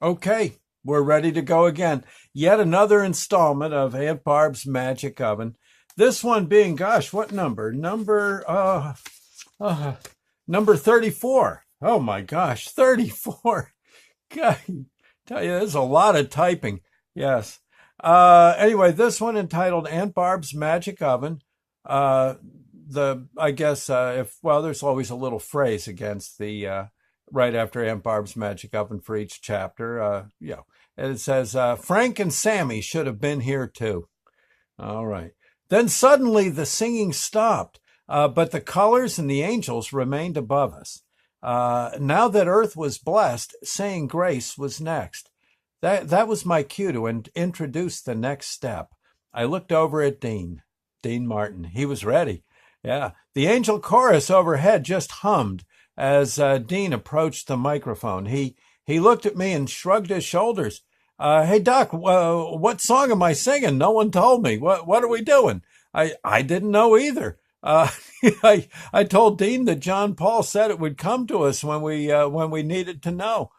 Okay, we're ready to go again. Yet another installment of Aunt Barb's Magic Oven. This one being, gosh, what number? Uh number 34. Oh my gosh, 34. God, tell you, there's a lot of typing. Yes. Anyway, this one entitled Aunt Barb's Magic Oven. Uh, I guess, if, well, there's always a little phrase against right after Aunt Barb's Magic Oven for each chapter. And it says, Frank and Sammy should have been here too. All right. Then suddenly the singing stopped, but the colors and the angels remained above us. Now that Earth was blessed, saying grace was next. That was my cue to introduce the next step. I looked over at Dean Martin. He was ready. Yeah. The angel chorus overhead just hummed as Dean approached the microphone. He looked at me and shrugged his shoulders. Hey, Doc, what song am I singing? No one told me. What are we doing? I didn't know either. I told Dean that John Paul said it would come to us when we needed to know.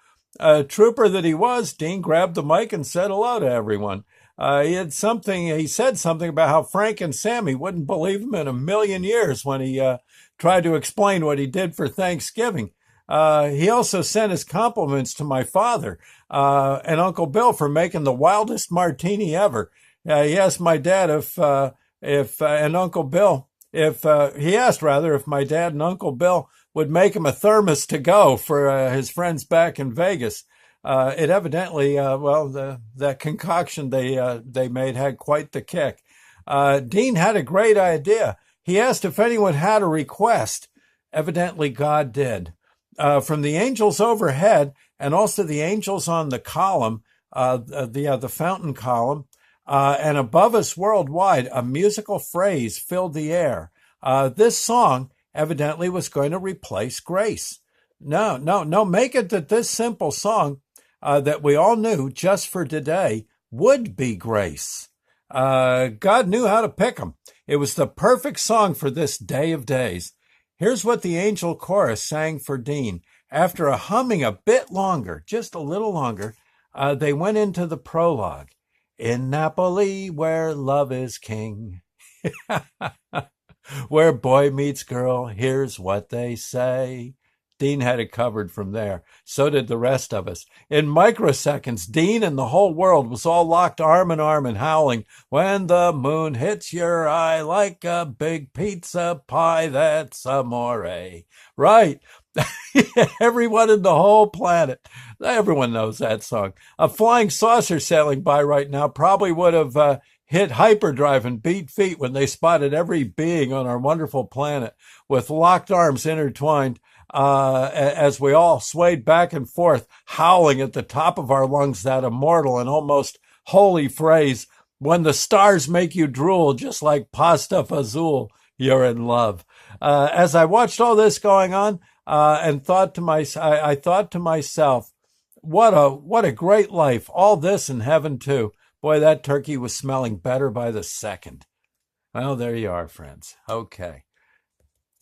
Trooper that he was, Dean grabbed the mic and said hello to everyone. He said something about how Frank and Sammy wouldn't believe him in a million years when he tried to explain what he did for Thanksgiving. He also sent his compliments to my father and Uncle Bill for making the wildest martini ever. He asked my dad and Uncle Bill if he asked rather if my dad and Uncle Bill would make him a thermos to go for his friends back in Vegas. It evidently, the concoction they made had quite the kick. Dean had a great idea. He asked if anyone had a request. Evidently, God did. From the angels overhead and also the angels on the column, the fountain column, and above us worldwide, a musical phrase filled the air. This song evidently was going to replace grace. No, make it that this simple song that we all knew just for today would be grace. God knew how to pick them. It was the perfect song for this day of days. Here's what the angel chorus sang for Dean. After humming a bit longer, just a little longer, they went into the prologue. In Napoli, where love is king, where boy meets girl, here's what they say. Dean had it covered from there. So did the rest of us. In microseconds, Dean and the whole world was all locked arm in arm and howling, when the moon hits your eye like a big pizza pie, that's amore. Right. Everyone in the whole planet. Everyone knows that song. A flying saucer sailing by right now probably would have hit hyperdrive and beat feet when they spotted every being on our wonderful planet with locked arms intertwined as we all swayed back and forth, howling at the top of our lungs that immortal and almost holy phrase, when the stars make you drool just like pasta fazool, you're in love. As I watched all this going on and I thought to myself, what a great life, all this in heaven too. Boy, that turkey was smelling better by the second. Well, there you are, friends. Okay.